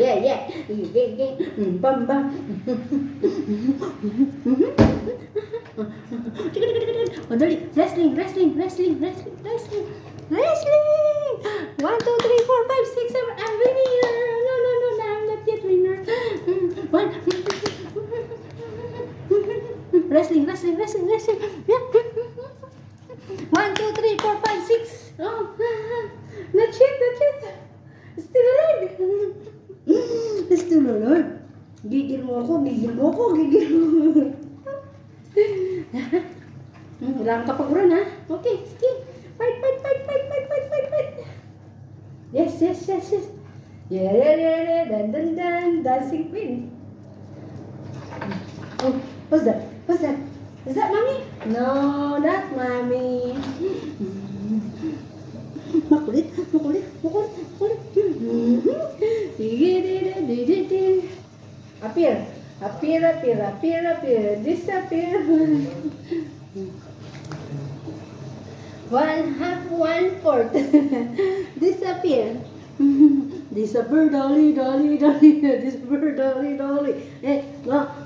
Yeah. Bam, bam. Oh, dali. Wrestling. 1, 2, 3, 4, 5, 6, 7. I'm winning. No. I'm not yet winner. One. Wrestling. Yeah. 1, 2, 3, 4, 5, 6. Oh, not yet. Still alive. Still alive. Gigil mo ako. Wala kang kapaguran, ha? Okay, sige. Fight. Yes. Yeah. Dun. Dancing queen. Oh, what's that? Is that mommy? No, not mommy. Makulit. Appear. Disappear. 1/2, 1/4. Disappear. Disappear, dolly. Disappear, dolly. Hey, dolly.